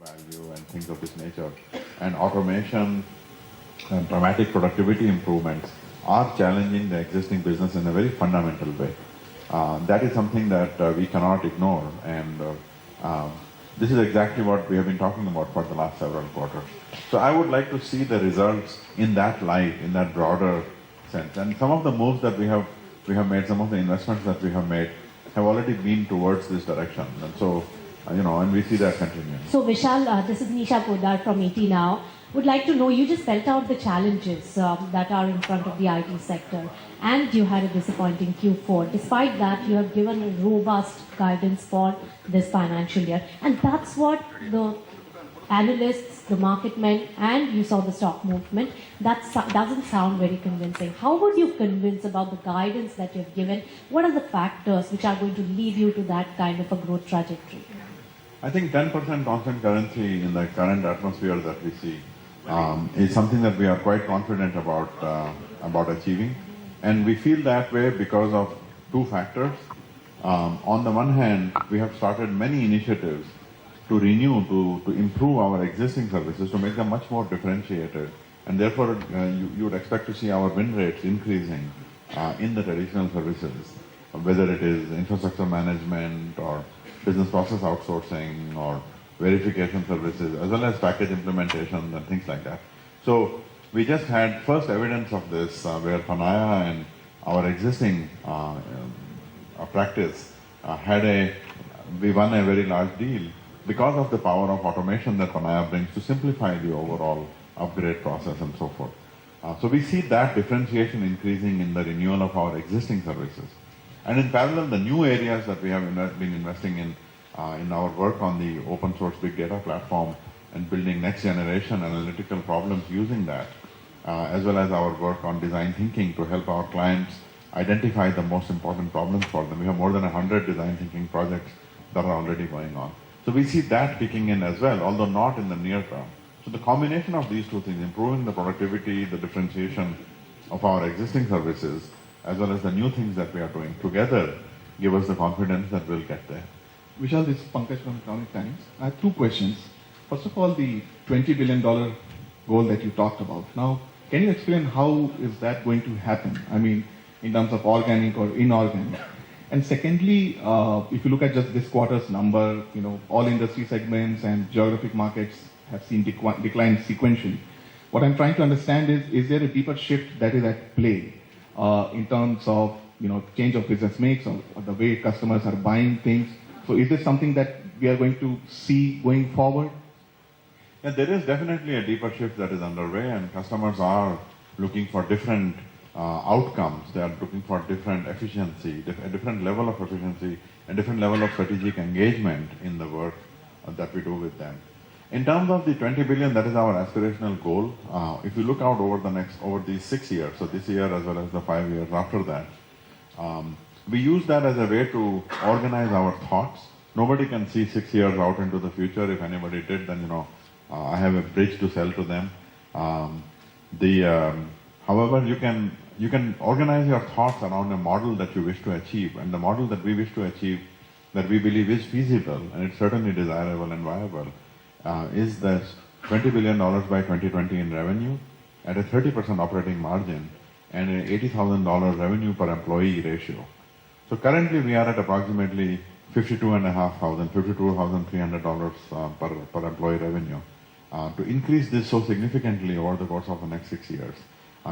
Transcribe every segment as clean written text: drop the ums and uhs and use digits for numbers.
value and things of this nature. And automation and dramatic productivity improvements are challenging the existing business in a very fundamental way. That is something that we cannot ignore, and this is exactly what we have been talking about for the last several quarters. So I would like to see the results in that light, in that broader sense. And some of the moves that we have made, some of the investments that we have made have already been towards this direction. And so, and we see that continuing. So Vishal, this is Nisha Podar from ET Now. Would like to know, you just spelled out the challenges that are in front of the IT sector, and you had a disappointing Q4. Despite that, you have given a robust guidance for this financial year, and that's what the analysts, the market men, and you saw the stock movement, that doesn't sound very convincing. How would you convince about the guidance that you've given? What are the factors which are going to lead you to that kind of a growth trajectory? I think 10% constant currency in the current atmosphere that we see is something that we are quite confident about achieving. And we feel that way because of two factors. On the one hand, we have started many initiatives to renew, to improve our existing services, to make them much more differentiated. And therefore, you would expect to see our win rates increasing in the traditional services, whether it is infrastructure management or business process outsourcing or verification services, as well as package implementation and things like that. So we just had first evidence of this where Panaya and our existing practice we won a very large deal because of the power of automation that Panaya brings to simplify the overall upgrade process and so forth. So we see that differentiation increasing in the renewal of our existing services. And in parallel, the new areas that we have been investing in our work on the open source big data platform and building next generation analytical problems using that, as well as our work on design thinking to help our clients identify the most important problems for them. We have more than 100 design thinking projects that are already going on. So we see that kicking in as well, although not in the near term. So the combination of these two things, improving the productivity, the differentiation of our existing services, as well as the new things that we are doing together, give us the confidence that we'll get there. Vishal, this is Pankaj from Economic Times. I have two questions. First of all, the $20 billion goal that you talked about. Now, can you explain how is that going to happen? I mean, in terms of organic or inorganic. And secondly, if you look at just this quarter's number, all industry segments and geographic markets have seen decline sequentially. What I'm trying to understand is there a deeper shift that is at play in terms of change of business mix or the way customers are buying things? So is this something that we are going to see going forward? Yeah, there is definitely a deeper shift that is underway, and customers are looking for different outcomes. They are looking for different efficiency, a different level of efficiency, a different level of strategic engagement in the work that we do with them. In terms of the 20 billion, that is our aspirational goal. If you look out over these 6 years, so this year as well as the 5 years after that, we use that as a way to organize our thoughts. Nobody can see 6 years out into the future. If anybody did, then I have a bridge to sell to them. However, you can organize your thoughts around a model that you wish to achieve, and the model that we wish to achieve, that we believe is feasible and it's certainly desirable and viable, is this $20 billion by 2020 in revenue at a 30% operating margin and an $80,000 revenue per employee ratio. So currently we are at approximately $52,300 per employee revenue. To increase this so significantly over the course of the next 6 years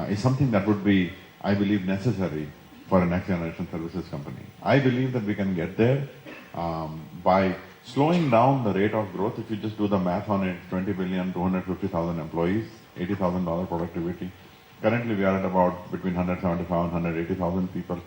is something that would be, I believe, necessary for a next generation services company. I believe that we can get there by slowing down the rate of growth. If you just do the math on it, 20 billion, 250,000 employees, $80,000 productivity. Currently we are at about between 175 and 180,000 people.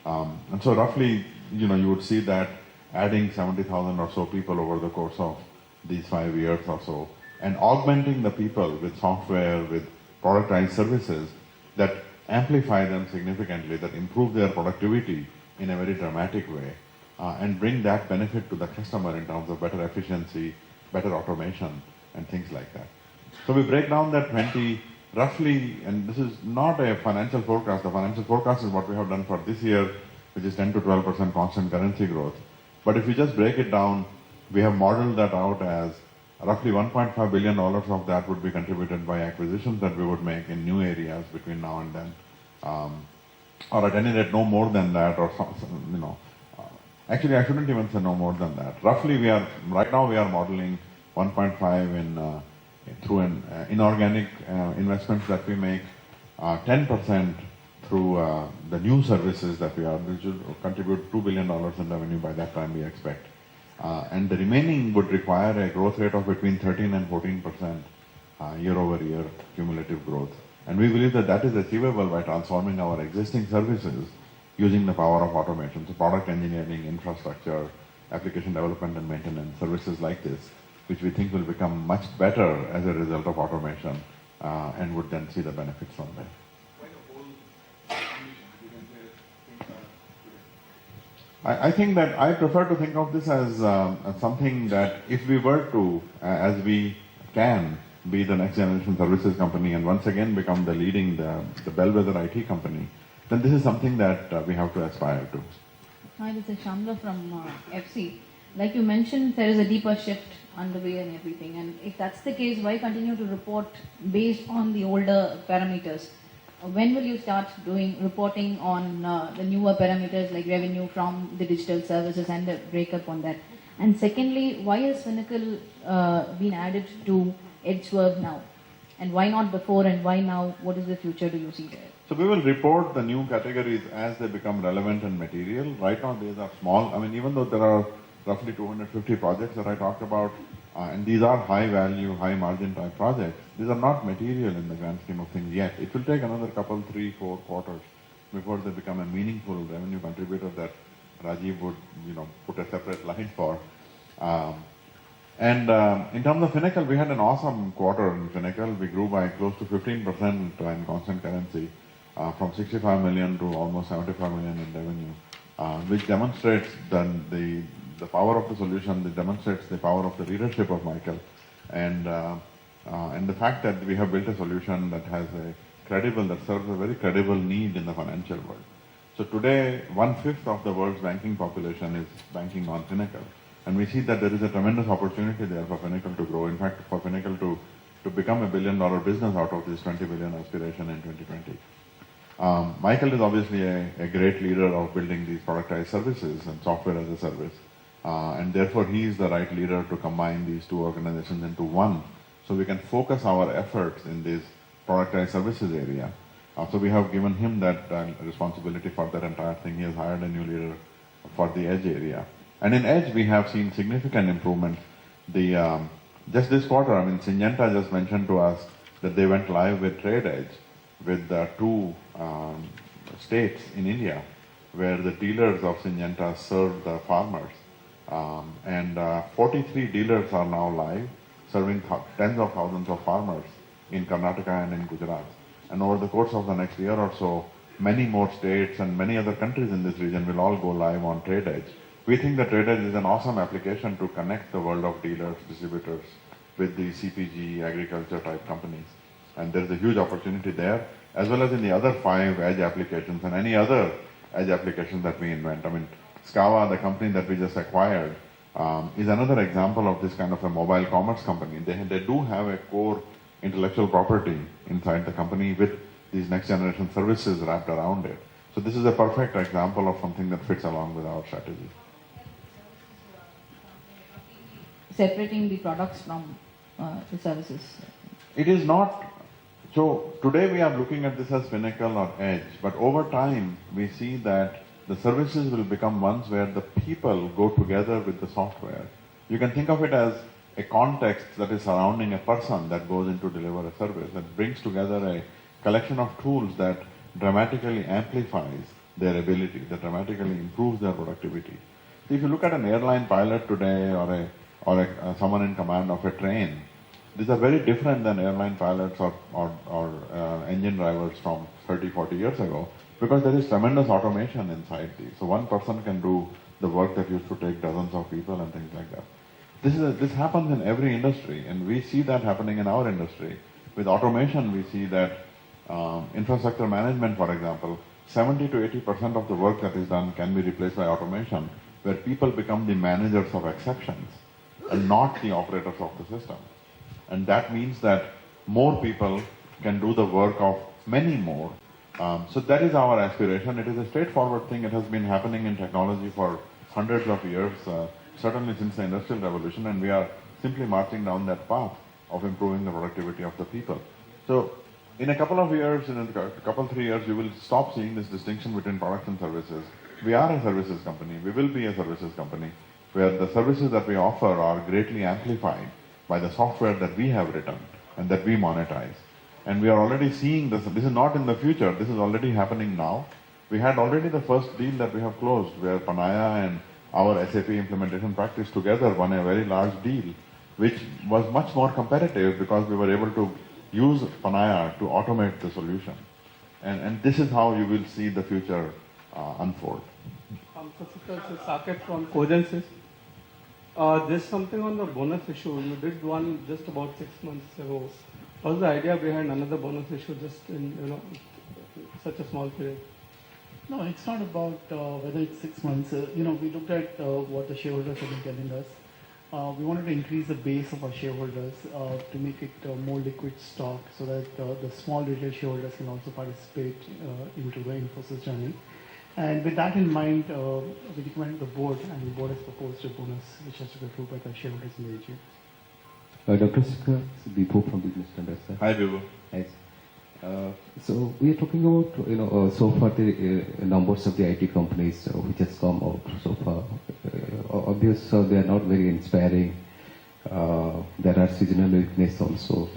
And so roughly, you would see that adding 70,000 or so people over the course of these 5 years or so, and augmenting the people with software, with productized services that amplify them significantly, that improve their productivity in a very dramatic way, and bring that benefit to the customer in terms of better efficiency, better automation, and things like that. So we break down that 20 roughly, and this is not a financial forecast. The financial forecast is what we have done for this year, which is 10 to 12% constant currency growth. But if you just break it down, we have modeled that out as Roughly $1.5 billion of that would be contributed by acquisitions that we would make in new areas between now and then. Or at any rate, no more than that, or actually, I shouldn't even say no more than that. Roughly, right now we are modeling 1.5 through inorganic investments that we make, 10% through the new services that which will contribute $2 billion in revenue by that time we expect. And the remaining would require a growth rate of between 13 and 14% year-over-year cumulative growth. And we believe that is achievable by transforming our existing services using the power of automation. So product engineering, infrastructure, application development and maintenance, services like this, which we think will become much better as a result of automation and would then see the benefits from that. I think that I prefer to think of this as something that if we were to, as we can, be the next generation services company and once again become the bellwether IT company, then this is something that we have to aspire to. Hi, this is Shamla from FC. Like you mentioned, there is a deeper shift underway and everything. And if that's the case, why continue to report based on the older parameters? When will you start doing reporting on the newer parameters like revenue from the digital services and the breakup on that? And secondly, why has Finacle been added to EdgeSwerve now? And why not before and why now? What is the future do you see there? So we will report the new categories as they become relevant and material. Right now these are small. I mean, even though there are roughly 250 projects that I talked about, and these are high value, high margin type projects, these are not material in the grand scheme of things yet. It will take another couple, 3-4 quarters before they become a meaningful revenue contributor that Rajiv would, put a separate line for. And in terms of Finacle, we had an awesome quarter in Finacle. We grew by close to 15% in constant currency, from 65 million to almost 75 million in revenue, which demonstrates the power of the solution, it demonstrates the power of the leadership of Michael, and the fact that we have built a solution that serves a very credible need in the financial world. So today, 1/5 of the world's banking population is banking on Finacle. And we see that there is a tremendous opportunity there for Finacle to grow. In fact, for Finacle to become a $1 billion business out of this 20 billion aspiration in 2020. Michael is obviously a great leader of building these productized services and software as a service. And therefore, he is the right leader to combine these two organizations into one. So we can focus our efforts in this productized services area. So we have given him that responsibility for that entire thing. He has hired a new leader for the Edge area. And in Edge, we have seen significant improvements. Just this quarter, Syngenta just mentioned to us that they went live with Trade Edge with 2 states in India where the dealers of Syngenta serve the farmers. And 43 dealers are now live, serving tens of thousands of farmers in Karnataka and in Gujarat. And over the course of the next year or so, many more states and many other countries in this region will all go live on Trade Edge. We think that Trade Edge is an awesome application to connect the world of dealers, distributors with the CPG, agriculture type companies. And there's a huge opportunity there, as well as in the other 5 Edge applications and any other Edge applications that we invent. Scava, the company that we just acquired, is another example of this kind of a mobile commerce company. They do have a core intellectual property inside the company with these next generation services wrapped around it. So this is a perfect example of something that fits along with our strategy. Separating the products from the services? It is not. So today we are looking at this as Finacle or Edge, but over time we see that the services will become ones where the people go together with the software. You can think of it as a context that is surrounding a person that goes in to deliver a service, that brings together a collection of tools that dramatically amplifies their ability, that dramatically improves their productivity. So if you look at an airline pilot today or someone in command of a train, these are very different than airline pilots or engine drivers from 30, 40 years ago, because there is tremendous automation inside these. So one person can do the work that used to take dozens of people and things like that. This happens in every industry, and we see that happening in our industry. With automation, we see that infrastructure management, for example, 70 to 80% of the work that is done can be replaced by automation, where people become the managers of exceptions. and not the operators of the system. And that means that more people can do the work of many more. So that is our aspiration. It is a straightforward thing. It has been happening in technology for hundreds of years, certainly since the Industrial Revolution, and we are simply marching down that path of improving the productivity of the people. So in a couple of years, in a couple, 3 years, you will stop seeing this distinction between products and services. We are a services company. We will be a services company where the services that we offer are greatly amplified by the software that we have written and that we monetize. And we are already seeing this. This is not in the future. This is already happening now. We had already the first deal that we have closed where Panaya and our SAP implementation practice together won a very large deal, which was much more competitive because we were able to use Panaya to automate the solution. And this is how you will see the future unfold. This is Saket from Cogensis. There's something on the bonus issue. You did one just about 6 months ago. What was the idea behind another bonus issue just in such a small period? No, it's not about whether it's 6 months. We looked at what the shareholders have been telling us. We wanted to increase the base of our shareholders to make it more liquid stock so that the small retail shareholders can also participate into the Infosys journey. And with that in mind, we recommended the board, and the board has proposed a bonus which has to be approved by the shareholders in the AGM. Dr. Sikka, Bipu from Business Standard, sir. Hi, Bibu. Yes. So we are talking about so far the numbers of the IT companies which has come out so far. Obviously, they are not very inspiring. There are seasonal weakness also.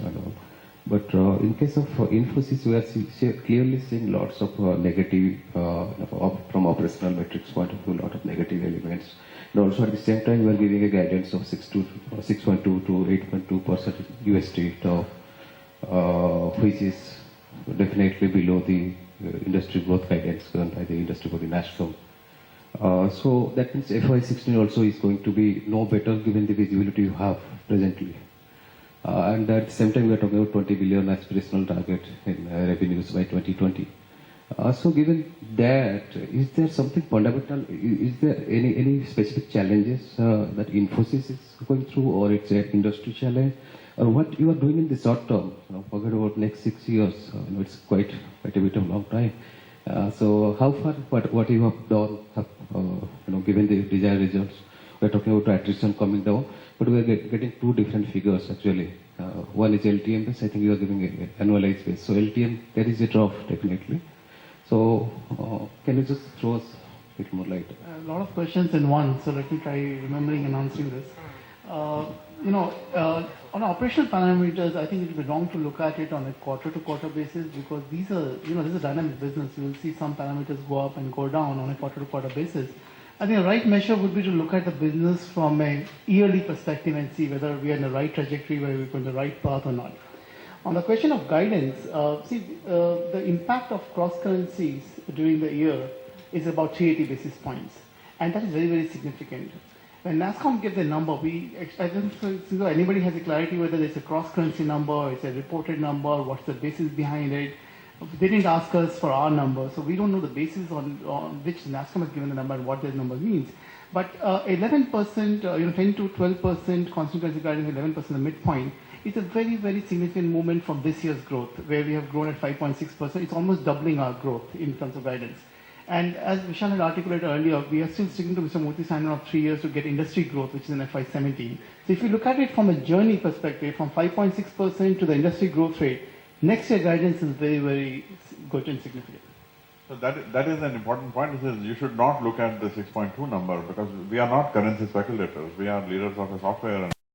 But in case of Infosys, we are clearly seeing lots of negative from operational metrics point of view, lot of negative elements. And also at the same time, we are giving a guidance of 6.2 to 8.2% USD, which is definitely below the industry growth guidance given by the industry body NASSCOM. So that means FY16 also is going to be no better given the visibility you have presently. And at the same time, we are talking about 20 billion aspirational target in revenues by 2020. So given that, is there something fundamental? Is there any specific challenges that Infosys is going through, or it's an industry challenge? Or what you are doing in the short term? Forget about next 6 years. It's quite a bit of a long time. So how far what you have done, given the desired results? We are talking about attrition coming down, but we are getting two different figures actually. One is LTM base. I think you are giving an annualized base. So LTM, there is a drop definitely. So can you just throw us a bit more light? A lot of questions in one, so let me try remembering and answering this. On operational parameters, I think it would be wrong to look at it on a quarter-to-quarter basis because these are, this is a dynamic business. You will see some parameters go up and go down on a quarter-to-quarter basis. I think the right measure would be to look at the business from a yearly perspective and see whether we are in the right trajectory, whether we're on the right path or not. On the question of guidance, the impact of cross currencies during the year is about 380 basis points, and that is very, very significant. When NASSCOM gives a number, I don't think anybody has a clarity whether it's a cross-currency number, it's a reported number, what's the basis behind it. They didn't ask us for our number, so we don't know the basis on which NASSCOM has given the number and what that number means. But 11%, 10 to 12% constant currency guidance, 11% the midpoint, is a very, very significant movement from this year's growth, where we have grown at 5.6%. It's almost doubling our growth in terms of guidance. And as Vishal had articulated earlier, we are still sticking to Mr. Murthy's timeline of 3 years to get industry growth, which is in FY17. So if you look at it from a journey perspective, from 5.6% to the industry growth rate, next year guidance is very, very good and significant. So that is an important point. You should not look at the 6.2 number because we are not currency speculators. We are leaders of a software and